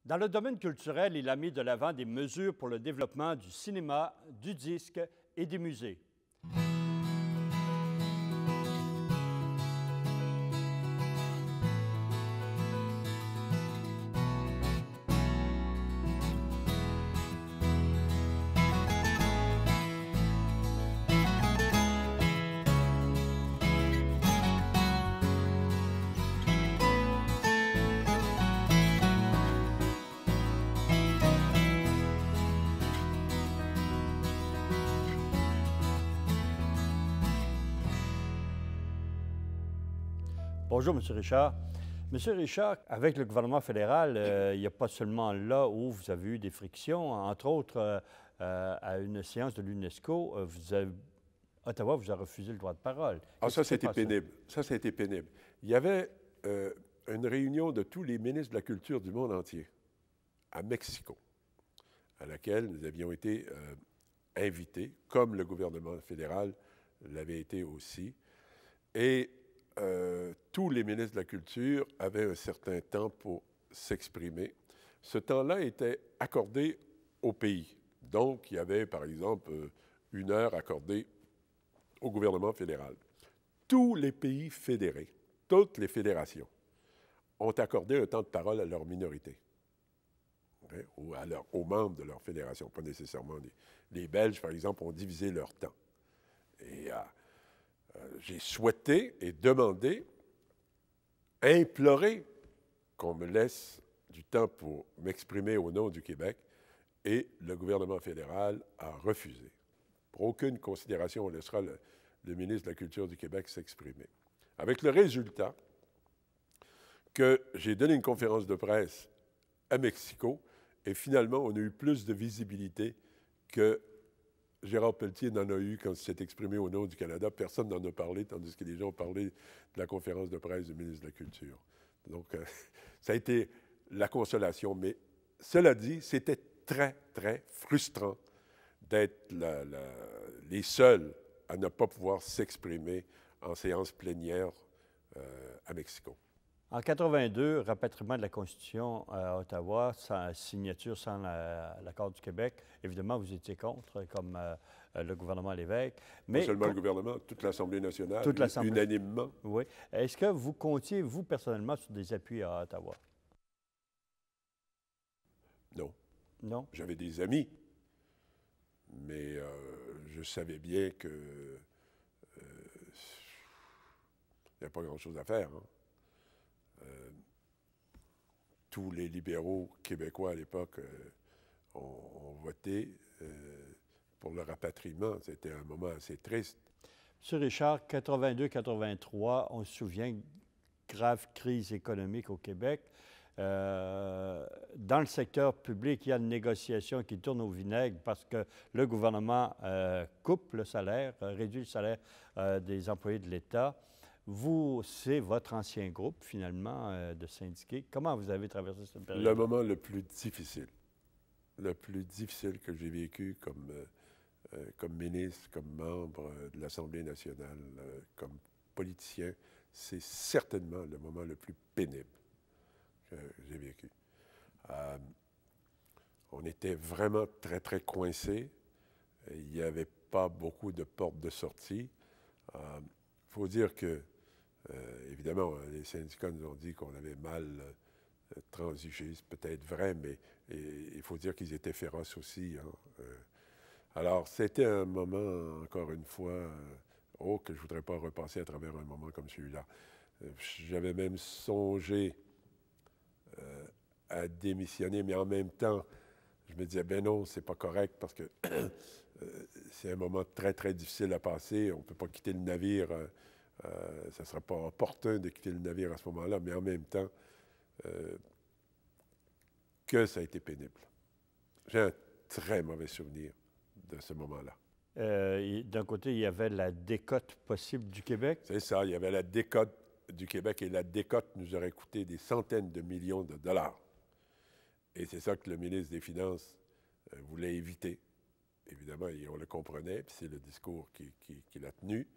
Dans le domaine culturel, il a mis de l'avant des mesures pour le développement du cinéma, du disque et des musées. Bonjour, M. Richard. M. Richard, avec le gouvernement fédéral, il n'y a pas seulement là où vous avez eu des frictions, entre autres, à une séance de l'UNESCO, Ottawa vous a refusé le droit de parole. Ah, ça, c'était pénible. Ça a été pénible. Il y avait une réunion de tous les ministres de la culture du monde entier à Mexico, à laquelle nous avions été invités, comme le gouvernement fédéral l'avait été aussi. Et tous les ministres de la Culture avaient un certain temps pour s'exprimer. Ce temps-là était accordé au pays. Donc, il y avait, par exemple, 1 heure accordée au gouvernement fédéral. Tous les pays fédérés, toutes les fédérations, ont accordé un temps de parole à leur minorité, ou aux membres de leur fédération, pas nécessairement les Belges, par exemple, ont divisé leur temps. Et j'ai souhaité et demandé, imploré qu'on me laisse du temps pour m'exprimer au nom du Québec, et le gouvernement fédéral a refusé. Pour aucune considération, on laissera le ministre de la Culture du Québec s'exprimer. Avec le résultat que j'ai donné une conférence de presse à Mexico, et finalement, on a eu plus de visibilité que Gérard Pelletier n'en a eu quand il s'est exprimé au nom du Canada. Personne n'en a parlé, tandis que les gens ont parlé de la conférence de presse du ministre de la Culture. Donc, ça a été la consolation. Mais cela dit, c'était très, très frustrant d'être les seuls à ne pas pouvoir s'exprimer en séance plénière à Mexico. En 82, rapatriement de la Constitution à Ottawa, sans signature, sans l'accord du Québec. Évidemment, vous étiez contre, comme le gouvernement Lévesque. Mais pas seulement le gouvernement, toute l'Assemblée nationale, unanimement. Oui. Est-ce que vous comptiez, vous, personnellement, sur des appuis à Ottawa? Non. Non? J'avais des amis, mais je savais bien que il n'y a pas grand-chose à faire. Hein. Tous les libéraux québécois à l'époque ont voté pour le rapatriement. C'était un moment assez triste. M. Richard, 82-83, on se souvient, grave crise économique au Québec. Dans le secteur public, il y a une négociation qui tourne au vinaigre parce que le gouvernement coupe le salaire, réduit le salaire des employés de l'État. Vous, c'est votre ancien groupe, finalement, de syndiqués. Comment vous avez traversé cette période? Le moment le plus difficile que j'ai vécu comme ministre, comme membre de l'Assemblée nationale, comme politicien, c'est certainement le moment le plus pénible que j'ai vécu. On était vraiment très, très coincés. Il n'y avait pas beaucoup de portes de sortie. Il faut dire que, évidemment, les syndicats nous ont dit qu'on avait mal transigé. C'est peut-être vrai, mais il faut dire qu'ils étaient féroces aussi. Hein. Alors, c'était un moment, encore une fois, que je ne voudrais pas repasser à travers un moment comme celui-là. J'avais même songé à démissionner, mais en même temps, je me disais, ben non, c'est pas correct parce que c'est un moment très, très difficile à passer. On ne peut pas quitter le navire. Ça ne sera pas opportun de quitter le navire à ce moment-là, mais en même temps, que ça a été pénible. J'ai un très mauvais souvenir de ce moment-là. D'un côté, il y avait la décote possible du Québec. C'est ça, il y avait la décote du Québec et la décote nous aurait coûté des centaines de millions de dollars. Et c'est ça que le ministre des Finances voulait éviter. Évidemment, on le comprenait, puis c'est le discours qu'il a tenu.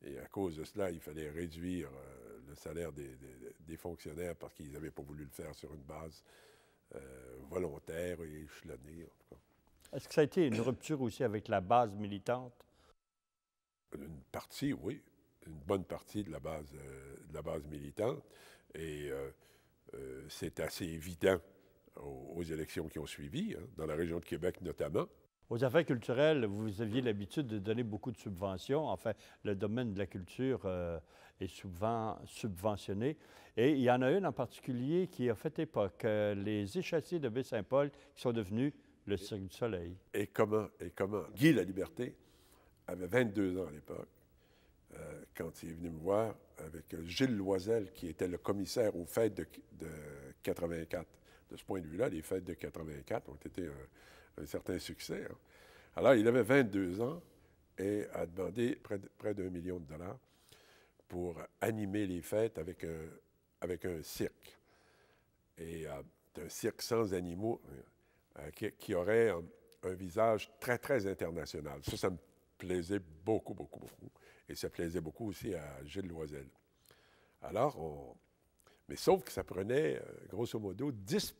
Et à cause de cela, il fallait réduire le salaire des fonctionnaires parce qu'ils n'avaient pas voulu le faire sur une base volontaire et échelonné. En tout cas. Est-ce que ça a été une rupture aussi avec la base militante? Une partie, oui. Une bonne partie de la base militante. Et c'est assez évident aux élections qui ont suivi, hein, dans la région de Québec notamment. Aux affaires culturelles, vous aviez l'habitude de donner beaucoup de subventions. Enfin, le domaine de la culture est souvent subventionné. Et il y en a une en particulier qui a fait époque, les échassiers de Baie-Saint-Paul, qui sont devenus le Cirque du Soleil. Et comment? Guy Laliberté avait 22 ans à l'époque, quand il est venu me voir avec Gilles Loisel, qui était le commissaire aux fêtes de 84. De ce point de vue-là, les fêtes de 84 ont été un certain succès. Hein. Alors, il avait 22 ans et a demandé près d'1 million de dollars pour animer les fêtes avec un cirque. Et un cirque sans animaux qui aurait un visage très, très international. Ça me plaisait beaucoup, beaucoup, beaucoup. Et ça plaisait beaucoup aussi à Gilles Loisel. Alors, mais sauf que ça prenait, grosso modo, 10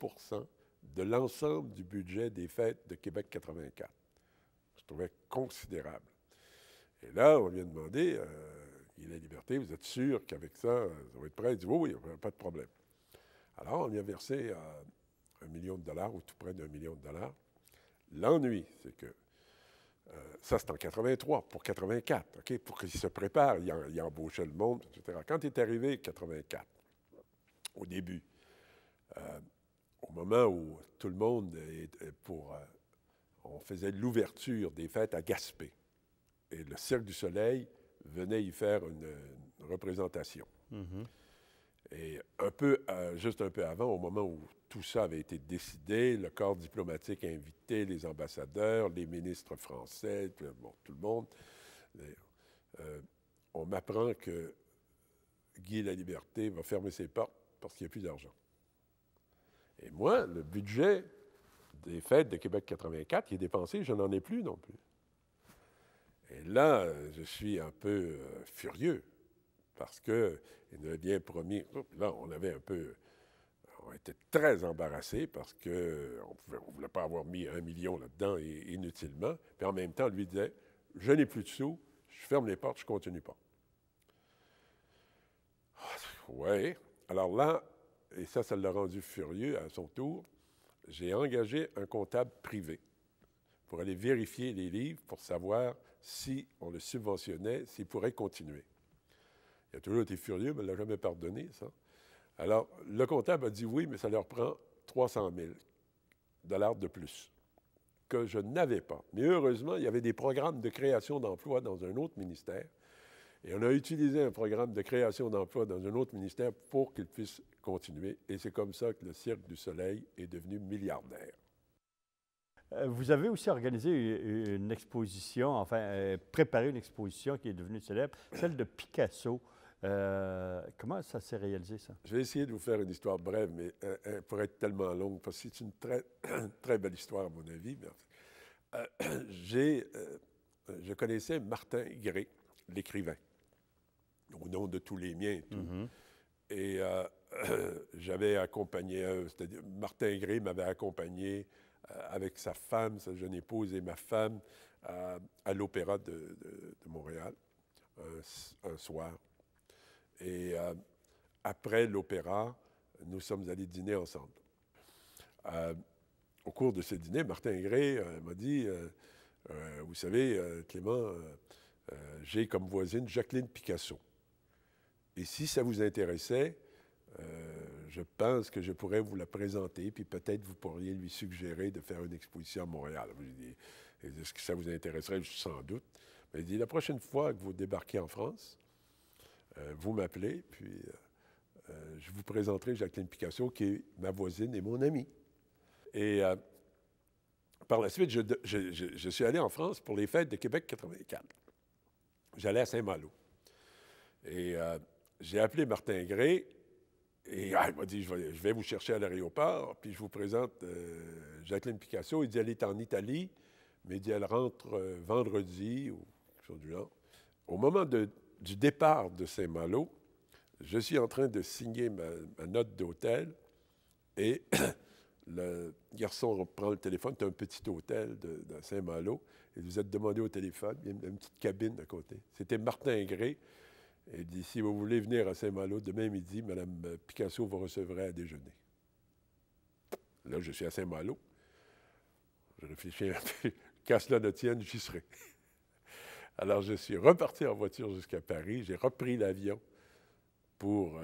de l'ensemble du budget des fêtes de Québec 84. Je trouvais considérable. Et là, on lui a demandé, Guy Laliberté, vous êtes sûr qu'avec ça, ça va être prêt? Il dit oui, pas de problème. Alors, on lui a versé 1 million de dollars, ou tout près d'1 million de dollars. L'ennui, c'est que ça, c'est en 83, pour 84, OK? Pour qu'il se prépare, il embauchait le monde, etc. Quand il est arrivé 84, au début, au moment où tout le monde on faisait l'ouverture des fêtes à Gaspé, et le Cirque du Soleil venait y faire une représentation. Mm-hmm. Et juste un peu avant, au moment où tout ça avait été décidé, le corps diplomatique a invité les ambassadeurs, les ministres français, tout le monde. On m'apprend que Guy Laliberté va fermer ses portes parce qu'il n'y a plus d'argent. Et moi, le budget des fêtes de Québec 84 qui est dépensé, je n'en ai plus non plus. Et là, je suis un peu furieux parce qu'il nous avait bien promis. Là, on était très embarrassés parce qu'on ne voulait pas avoir mis 1 million là-dedans inutilement. Puis en même temps, lui disait, je n'ai plus de sous, je ferme les portes, je ne continue pas. Oui. Alors là, et ça l'a rendu furieux à son tour, j'ai engagé un comptable privé pour aller vérifier les livres pour savoir si on le subventionnait, s'il pourrait continuer. Il a toujours été furieux, mais il ne l'a jamais pardonné, ça. Alors, le comptable a dit oui, mais ça leur prend 300 000 $ de plus, que je n'avais pas. Mais heureusement, il y avait des programmes de création d'emplois dans un autre ministère. Et on a utilisé un programme de création d'emplois dans un autre ministère pour qu'il puisse continuer. Et c'est comme ça que le Cirque du Soleil est devenu milliardaire. Vous avez aussi organisé une exposition, enfin, préparé une exposition qui est devenue célèbre, celle de Picasso. Comment ça s'est réalisé, ça? Je vais essayer de vous faire une histoire brève, mais elle pourrait être tellement longue, parce que c'est une très, très belle histoire, à mon avis. Je connaissais Martin Gré, l'écrivain, au nom de tous les miens et tout. Mm-hmm. Et j'avais accompagné, c'est-à-dire Martin Gré m'avait accompagné avec sa femme, sa jeune épouse et ma femme, à l'Opéra de Montréal, un soir. Et après l'opéra, nous sommes allés dîner ensemble. Au cours de ce dîner, Martin Gré m'a dit, vous savez, Clément, j'ai comme voisine Jacqueline Picasso. Et si ça vous intéressait, je pense que je pourrais vous la présenter, puis peut-être vous pourriez lui suggérer de faire une exposition à Montréal. J'ai dit, est-ce que ça vous intéresserait? Sans doute. Mais il dit, la prochaine fois que vous débarquez en France, vous m'appelez, puis je vous présenterai Jacqueline Picasso, qui est ma voisine et mon amie. Et par la suite, je suis allé en France pour les fêtes de Québec 84. J'allais à Saint-Malo. Et j'ai appelé Martin Gré, et il m'a dit, je vais vous chercher à l'aéroport, puis je vous présente Jacqueline Picasso. Il dit, elle est en Italie, mais il dit, elle rentre vendredi, ou quelque chose du genre. Au moment du départ de le garçon prend le téléphone, c'est un petit hôtel de Saint-Malo, et vous êtes demandé au téléphone, il y a une petite cabine à côté. C'était Martin Gray. Et il dit, si vous voulez venir à Saint-Malo, demain midi, Mme Picasso vous recevrait à déjeuner. Là, je suis à Saint-Malo. Je réfléchis un peu. Qu'à cela ne tienne, j'y serai. Alors, je suis reparti en voiture jusqu'à Paris. J'ai repris l'avion pour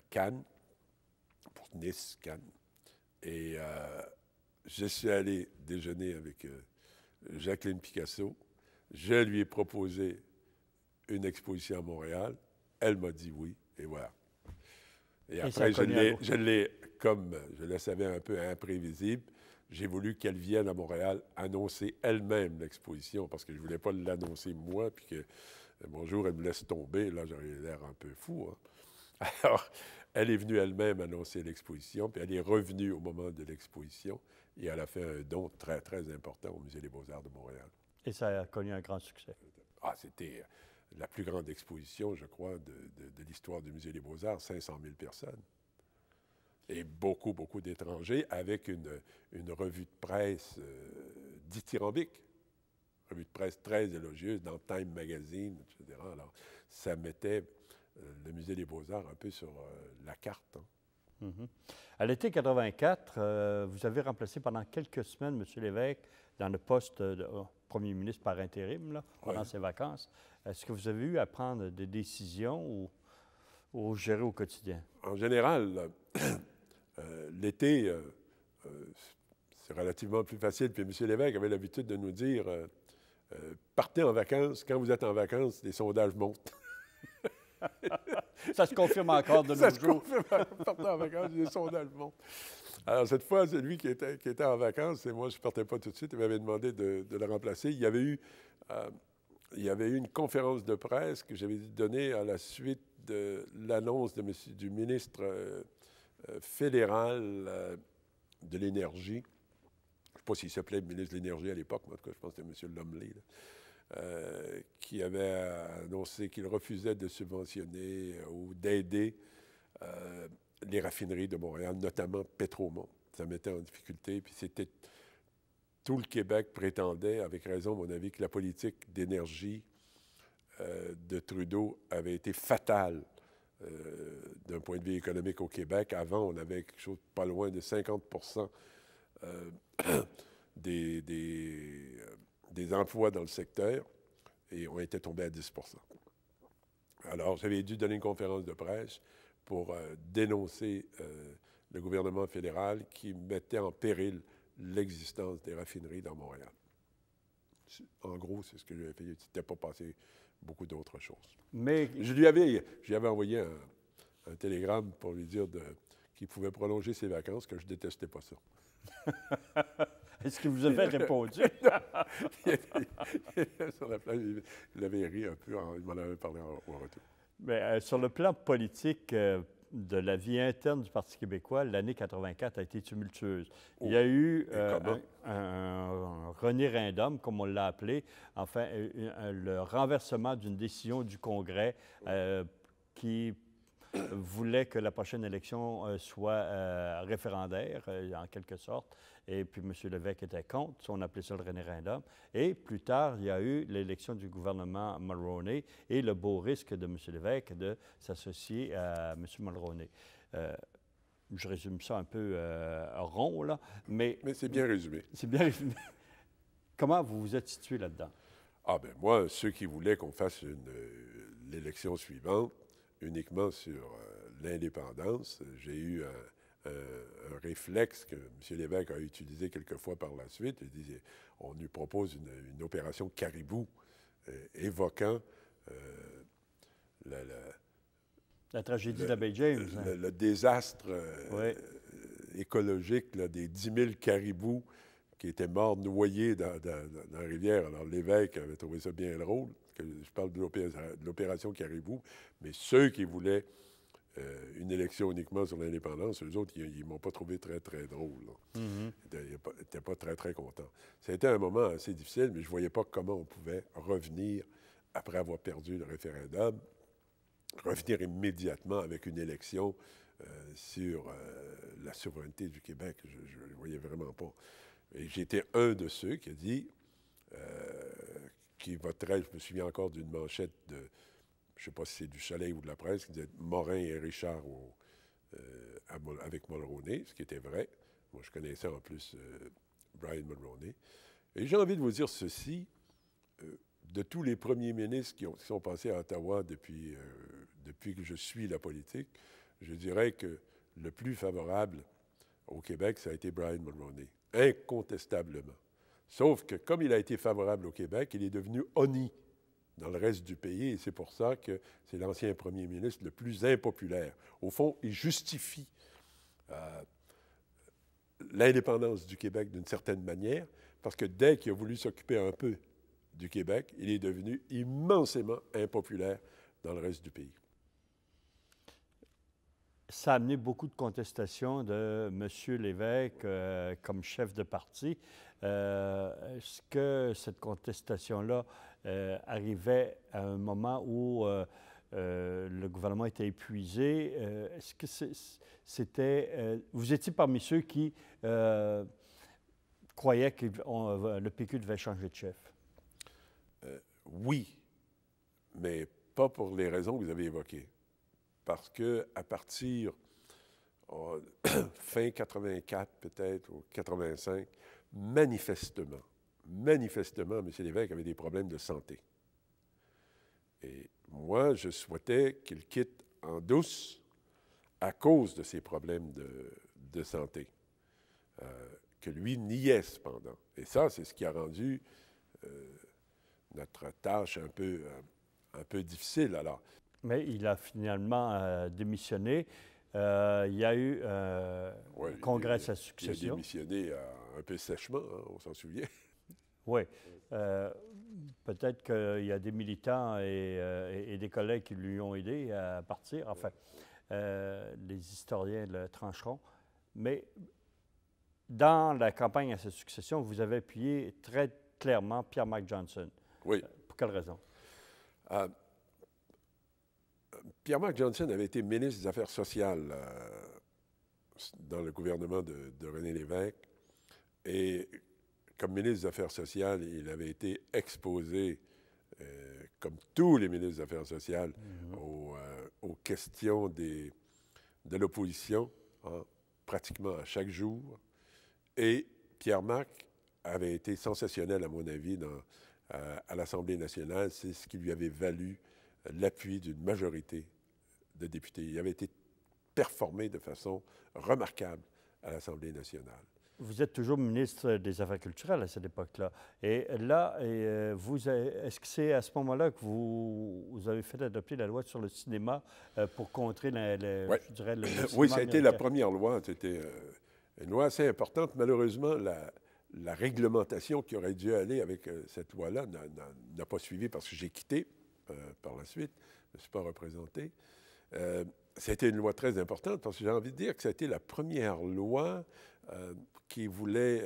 Cannes, pour Nice, Cannes. Et je suis allé déjeuner avec Jacqueline Picasso. Je lui ai proposé une exposition à Montréal. Elle m'a dit oui, et voilà. Et après, je l'ai, comme je le savais un peu imprévisible, j'ai voulu qu'elle vienne à Montréal annoncer elle-même l'exposition, parce que je ne voulais pas l'annoncer moi, puis que bonjour, elle me laisse tomber. Là, j'aurais l'air un peu fou. Hein? Alors, elle est venue elle-même annoncer l'exposition, puis elle est revenue au moment de l'exposition, et elle a fait un don très, très important au Musée des Beaux-Arts de Montréal. Et ça a connu un grand succès. Ah, c'était la plus grande exposition, je crois, de l'histoire du Musée des Beaux-Arts, 500 000 personnes. Et beaucoup, beaucoup d'étrangers, avec une revue de presse dithyrambique, revue de presse très élogieuse dans Time Magazine, etc. Alors, ça mettait le Musée des Beaux-Arts un peu sur la carte. Hein. Mm-hmm. À l'été 84, vous avez remplacé pendant quelques semaines M. Lévesque dans le poste de premier ministre par intérim, là, pendant ses vacances. Est-ce que vous avez eu à prendre des décisions ou gérer au quotidien? En général, l'été, c'est relativement plus facile. Puis M. Lévesque avait l'habitude de nous dire partez en vacances. Quand vous êtes en vacances, les sondages montent. Ça se confirme encore de nos jours. Ça se confirme. Partez en vacances, les sondages montent. Alors, cette fois, c'est lui qui était en vacances, et moi, je ne partais pas tout de suite. Il m'avait demandé de le remplacer. Il y avait eu une conférence de presse que j'avais donnée à la suite de l'annonce du ministre fédéral de l'Énergie. Je ne sais pas s'il s'appelait ministre de l'Énergie à l'époque, mais en tout cas, je pense que c'était M. Lumley, qui avait annoncé qu'il refusait de subventionner ou d'aider les raffineries de Montréal, notamment Pétromont. Ça mettait en difficulté. Puis tout le Québec prétendait, avec raison, à mon avis, que la politique d'énergie de Trudeau avait été fatale d'un point de vue économique au Québec. Avant, on avait quelque chose pas loin de 50 des emplois dans le secteur, et on était tombé à 10 Alors, j'avais dû donner une conférence de presse pour dénoncer le gouvernement fédéral qui mettait en péril l'existence des raffineries dans Montréal. En gros, c'est ce que j'avais fait. Il n'était pas passé beaucoup d'autres choses. Mais je lui avais envoyé un télégramme pour lui dire qu'il pouvait prolonger ses vacances, que je ne détestais pas ça. Est-ce que vous avez répondu? Il avait ri un peu, il m'en avait parlé au retour. Mais, sur le plan politique de la vie interne du Parti québécois, l'année 84 a été tumultueuse. Il y a eu un renérendum, comme on l'a appelé, enfin, le renversement d'une décision du Congrès qui voulait que la prochaine élection soit référendaire, en quelque sorte. Et puis, M. Lévesque était contre, on appelait ça le référendum. Et plus tard, il y a eu l'élection du gouvernement Mulroney et le beau risque de M. Lévesque de s'associer à M. Mulroney. Je résume ça un peu rond, là, mais c'est bien résumé. C'est bien résumé. Comment vous vous êtes situé là-dedans? Ah bien, moi, ceux qui voulaient qu'on fasse l'élection suivante uniquement sur l'indépendance, j'ai eu un réflexe que M. Lévesque a utilisé quelquefois par la suite. Il disait, on lui propose une opération caribou, évoquant la tragédie de la baie James. Le désastre écologique là, des 10 000 caribous qui étaient morts noyés dans la rivière. Alors, Lévesque avait trouvé ça bien drôle, que je parle de l'opération caribou, mais ceux qui voulaient une élection uniquement sur l'indépendance, eux autres, ils ne m'ont pas trouvé très, très drôle. Ils n'étaient pas très, très contents. Ça a été un moment assez difficile, mais je ne voyais pas comment on pouvait revenir, après avoir perdu le référendum, revenir immédiatement avec une élection sur la souveraineté du Québec. Je ne le voyais vraiment pas. Et j'étais un de ceux qui a dit, qui voterait, je me souviens encore d'une manchette de, je ne sais pas si c'est du Soleil ou de la Presse, qui disait Morin et Richard avec Mulroney, ce qui était vrai. Moi, je connaissais en plus Brian Mulroney. Et j'ai envie de vous dire ceci, de tous les premiers ministres qui sont passés à Ottawa depuis que je suis la politique, je dirais que le plus favorable au Québec, ça a été Brian Mulroney, incontestablement. Sauf que comme il a été favorable au Québec, il est devenu honni dans le reste du pays, et c'est pour ça que c'est l'ancien premier ministre le plus impopulaire. Au fond, il justifie l'indépendance du Québec d'une certaine manière, parce que dès qu'il a voulu s'occuper un peu du Québec, il est devenu immensément impopulaire dans le reste du pays. Ça a amené beaucoup de contestations de M. Lévesque comme chef de parti. Est-ce que cette contestation-là arrivait à un moment où le gouvernement était épuisé? Est-ce que c'était... vous étiez parmi ceux qui croyaient que le PQ devait changer de chef? Oui, mais pas pour les raisons que vous avez évoquées. Parce qu'à partir fin 84 peut-être, ou 85, manifestement, M. Lévesque avait des problèmes de santé. Et moi, je souhaitais qu'il quitte en douce à cause de ces problèmes de santé, que lui niait cependant. Et ça, c'est ce qui a rendu notre tâche un peu difficile. Alors, mais il a finalement démissionné. Il y a eu un congrès de sa succession. Il a démissionné un peu sèchement, hein, on s'en souvient. Oui. Peut-être qu'il y a des militants et des collègues qui lui ont aidé à partir. Enfin, les historiens le trancheront. Mais dans la campagne à sa succession, vous avez appuyé très clairement Pierre-Marc Johnson. Oui. Pour quelle raison? Pierre-Marc Johnson avait été ministre des Affaires sociales dans le gouvernement de René Lévesque. Et comme ministre des Affaires sociales, il avait été exposé, comme tous les ministres des Affaires sociales, aux questions de l'opposition, hein, pratiquement à chaque jour. Et Pierre-Marc avait été sensationnel, à mon avis, à l'Assemblée nationale. C'est ce qui lui avait valu l'appui d'une majorité de députés. Il avait été performé de façon remarquable à l'Assemblée nationale. Vous êtes toujours ministre des Affaires culturelles à cette époque-là. Et là, est-ce que c'est à ce moment-là que vous avez fait adopter la loi sur le cinéma pour contrer, je dirais, le cinéma oui, ça a été américain? la première loi. C'était une loi assez importante. Malheureusement, la réglementation qui aurait dû aller avec cette loi-là n'a pas suivi parce que j'ai quitté par la suite. Je ne me suis pas représenté. Ça a été une loi très importante parce que j'ai envie de dire que ça a été la première loi qui voulait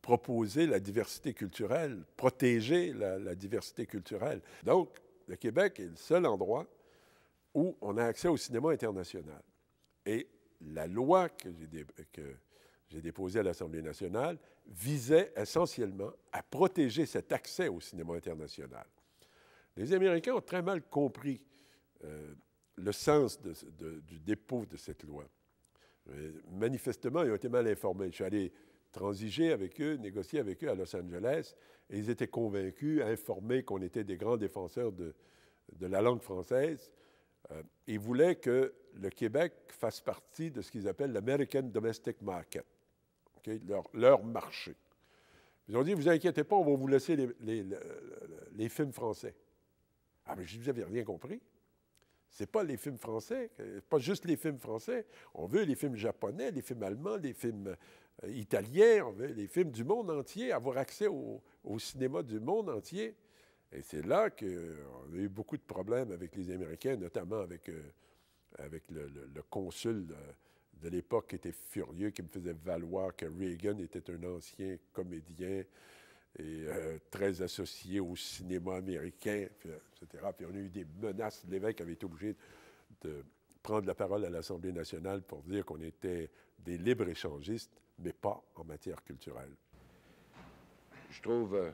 proposer la diversité culturelle, protéger la diversité culturelle. Donc, le Québec est le seul endroit où on a accès au cinéma international. Et la loi que j'ai déposée à l'Assemblée nationale visait essentiellement à protéger cet accès au cinéma international. Les Américains ont très mal compris le sens du dépôt de cette loi. Manifestement, ils ont été mal informés. Je suis allé transiger avec eux, négocier avec eux à Los Angeles, et ils étaient convaincus, informés qu'on était des grands défenseurs de la langue française. Ils voulaient que le Québec fasse partie de ce qu'ils appellent l'American Domestic Market, okay? leur marché. Ils ont dit, vous inquiétez pas, on va vous laisser les films français. Ah, mais je vous avais rien compris. C'est pas les films français, pas juste les films français. On veut les films japonais, les films allemands, les films italiens, on veut les films du monde entier, avoir accès au cinéma du monde entier. Et c'est là qu'on a eu beaucoup de problèmes avec les Américains, notamment avec le consul de l'époque qui était furieux, qui me faisait valoir que Reagan était un ancien comédien et très associé au cinéma américain, etc. Puis on a eu des menaces. L'évêque avait été obligé de prendre la parole à l'Assemblée nationale pour dire qu'on était des libre-échangistes, mais pas en matière culturelle. Je trouve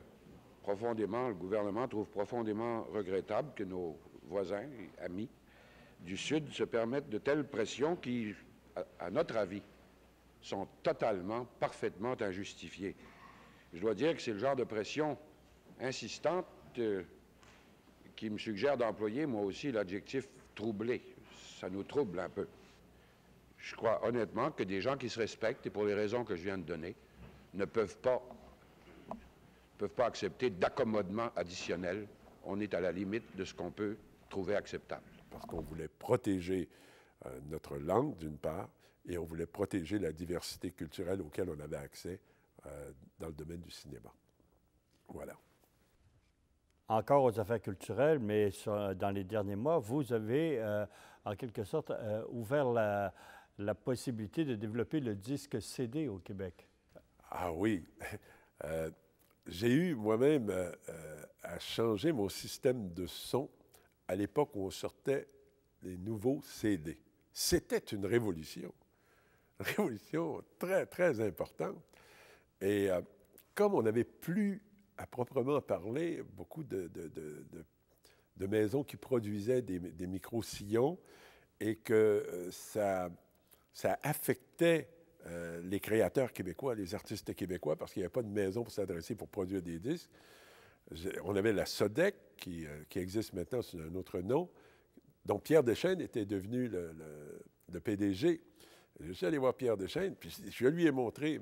profondément, le gouvernement trouve profondément regrettable que nos voisins et amis du Sud se permettent de telles pressions qui, à notre avis, sont totalement, parfaitement injustifiées. Je dois dire que c'est le genre de pression insistante qui me suggère d'employer, moi aussi, l'adjectif « troublé ». Ça nous trouble un peu. Je crois honnêtement que des gens qui se respectent, et pour les raisons que je viens de donner, ne peuvent pas accepter d'accommodements additionnels. On est à la limite de ce qu'on peut trouver acceptable. Parce qu'on voulait protéger notre langue, d'une part, et on voulait protéger la diversité culturelle auquel on avait accès dans le domaine du cinéma. Voilà. Encore aux affaires culturelles, mais dans les derniers mois, vous avez, en quelque sorte, ouvert la possibilité de développer le disque CD au Québec. Ah oui. J'ai eu moi-même à changer mon système de son à l'époque où on sortait les nouveaux CD. C'était une révolution très, très importante. Et comme on n'avait plus, à proprement parler, beaucoup de maisons qui produisaient des micro-sillons et que ça affectait les créateurs québécois, les artistes québécois, parce qu'il n'y avait pas de maison pour s'adresser pour produire des disques. On avait la Sodec, qui existe maintenant sous un autre nom, dont Pierre Deschênes était devenu le PDG. Je suis allé voir Pierre Deschênes, puis je lui ai montré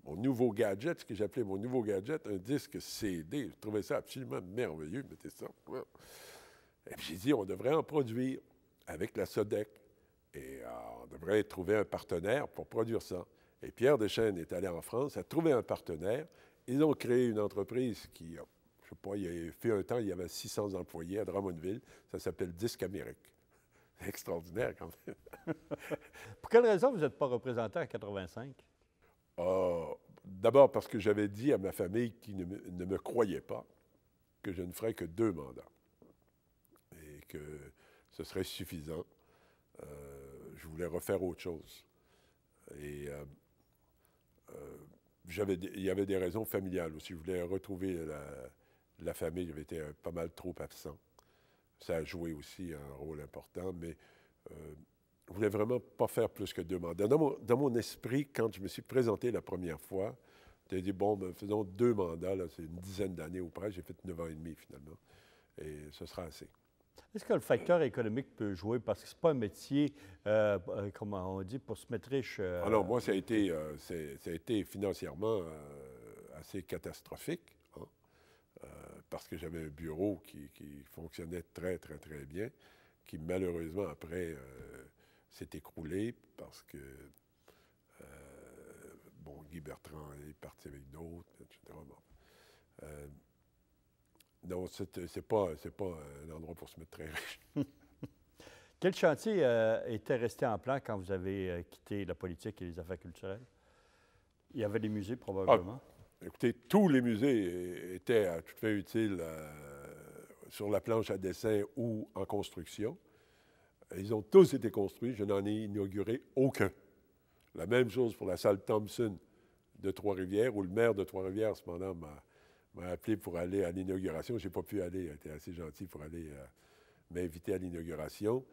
mon nouveau gadget, ce que j'appelais mon nouveau gadget, un disque CD. Je trouvais ça absolument merveilleux, mettez ça. Et puis j'ai dit, on devrait en produire avec la Sodec. Et on devrait trouver un partenaire pour produire ça. Et Pierre Deschênes est allé en France, a trouvé un partenaire. Ils ont créé une entreprise qui, je ne sais pas, il y a fait un temps, il y avait 600 employés à Drummondville. Ça s'appelle Disque Amérique. C'est extraordinaire quand même. Pour quelle raison vous n'êtes pas représenté à 85? D'abord parce que j'avais dit à ma famille qui ne me croyait pas que je ne ferais que 2 mandats et que ce serait suffisant. Je voulais refaire autre chose. Et il y avait des raisons familiales aussi. Je voulais retrouver la famille. J'avais été pas mal trop absent. Ça a joué aussi un rôle important, mais je voulais vraiment pas faire plus que 2 mandats. Dans mon esprit, quand je me suis présenté la première fois, j'ai dit, bon, ben, faisons 2 mandats, là, c'est une dizaine d'années auprès. J'ai fait 9 ans et demi, finalement. Et ce sera assez. Est-ce que le facteur économique peut jouer? Parce que ce n'est pas un métier, comment on dit, pour se mettre riche. Ah non, moi, ça a été financièrement assez catastrophique, hein, parce que j'avais un bureau qui fonctionnait très, très, très bien, qui malheureusement, après, s'est écroulé parce que, bon, Guy Bertrand est parti avec d'autres, etc. Bon. Donc, c'est pas un endroit pour se mettre très riche. Quel chantier était resté en plan quand vous avez quitté la politique et les affaires culturelles? Il y avait des musées, probablement. Écoutez, tous les musées étaient à tout fait utiles sur la planche à dessin ou en construction. Ils ont tous été construits. Je n'en ai inauguré aucun. La même chose pour la salle Thompson de Trois-Rivières, où le maire de Trois-Rivières, cependant, m'a appelé pour aller à l'inauguration. Je n'ai pas pu aller. Il a été assez gentil pour aller m'inviter à l'inauguration.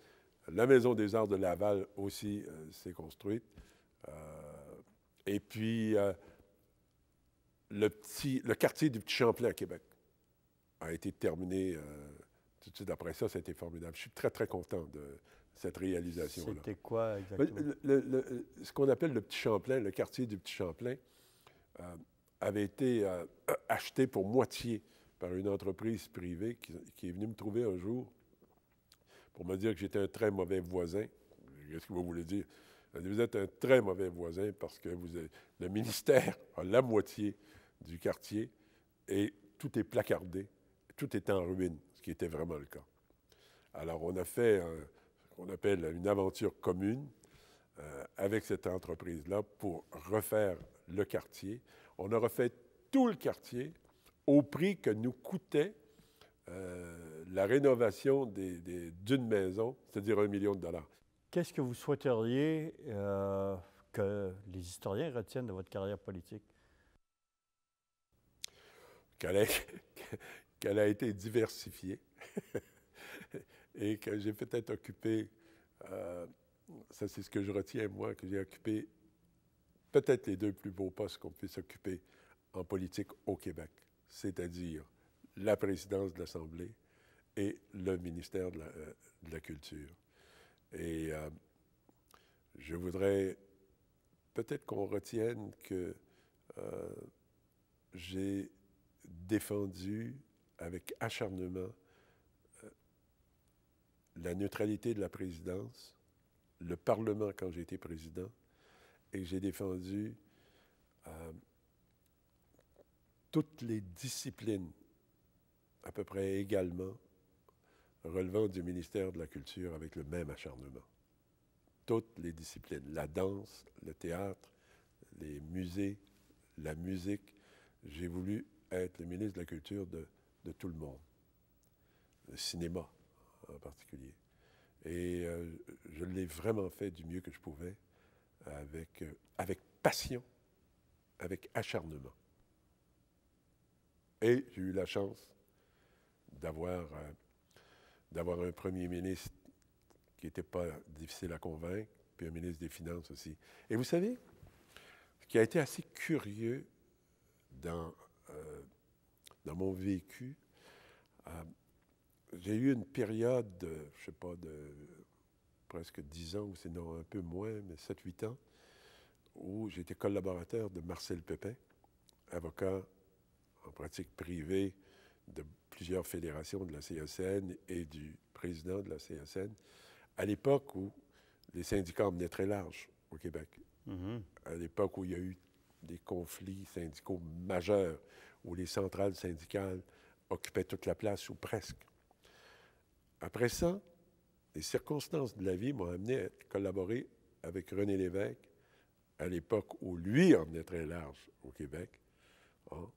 La Maison des Arts de Laval aussi s'est construite. Et puis, le quartier du Petit Champlain à Québec a été terminé tout de suite après ça. Ça a été formidable. Je suis très, très content de cette réalisation-là. C'était quoi exactement? Ce qu'on appelle le Petit Champlain, le quartier du Petit Champlain, avait été acheté pour moitié par une entreprise privée qui est venue me trouver un jour pour me dire que j'étais un très mauvais voisin. Qu'est-ce que vous voulez dire? Vous êtes un très mauvais voisin parce que le ministère a la moitié du quartier et tout est placardé, tout est en ruine, ce qui était vraiment le cas. Alors, on a fait ce qu'on appelle une aventure commune avec cette entreprise-là pour refaire le quartier. On a refait tout le quartier au prix que nous coûtait la rénovation d'une maison, c'est-à-dire $1 million. Qu'est-ce que vous souhaiteriez que les historiens retiennent de votre carrière politique? Qu'elle a été diversifiée et que j'ai peut-être occupé, ça c'est ce que je retiens moi, que j'ai occupé peut-être les deux plus beaux postes qu'on puisse occuper en politique au Québec, c'est-à-dire la présidence de l'Assemblée et le ministère de la Culture. Et je voudrais peut-être qu'on retienne que j'ai défendu avec acharnement la neutralité de la présidence, le Parlement quand j'ai été président, et j'ai défendu toutes les disciplines, à peu près également, relevant du ministère de la Culture avec le même acharnement. Toutes les disciplines, la danse, le théâtre, les musées, la musique. J'ai voulu être le ministre de la Culture de tout le monde, le cinéma en particulier. Et je l'ai vraiment fait du mieux que je pouvais, avec passion, avec acharnement. Et j'ai eu la chance d'avoir un premier ministre qui n'était pas difficile à convaincre, puis un ministre des Finances aussi. Et vous savez, ce qui a été assez curieux dans mon vécu, j'ai eu une période, je ne sais pas, de presque 10 ans, ou sinon un peu moins, mais 7-8 ans, où j'étais collaborateur de Marcel Pépin, avocat en pratique privée de plusieurs fédérations de la CSN et du président de la CSN, à l'époque où les syndicats emmenaient très large au Québec. À l'époque où il y a eu des conflits syndicaux majeurs, où les centrales syndicales occupaient toute la place, ou presque. Après ça, les circonstances de la vie m'ont amené à collaborer avec René Lévesque, à l'époque où lui emmenait très large au Québec. Hein.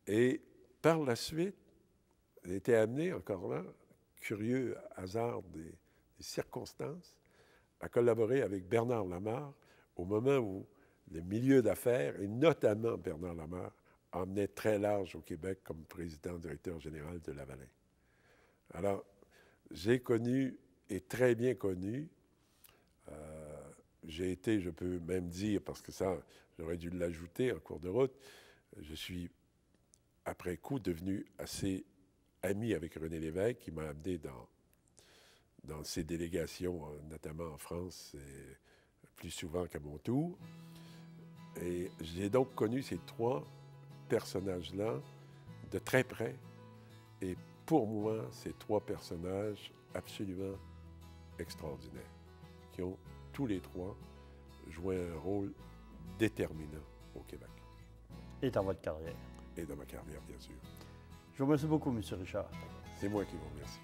Et par la suite, j'ai été amené, encore là, curieux hasard des circonstances, à collaborer avec Bernard Lamarre au moment où le milieu d'affaires, et notamment Bernard Lamarre, emmenait très large au Québec comme président-directeur général de Lavalin. Alors, j'ai connu, et très bien connu, j'ai été, je peux même dire, parce que ça, j'aurais dû l'ajouter en cours de route, je suis, après coup, devenu assez ami avec René Lévesque, qui m'a amené dans ses délégations, notamment en France, plus souvent qu'à mon tour. Et j'ai donc connu ces trois personnages-là de très près. Et pour moi, ces trois personnages absolument extraordinaires, qui ont tous les trois joué un rôle déterminant au Québec. Et dans votre carrière. Et dans ma carrière, bien sûr. Je vous remercie beaucoup, M. Richard. C'est moi qui vous remercie.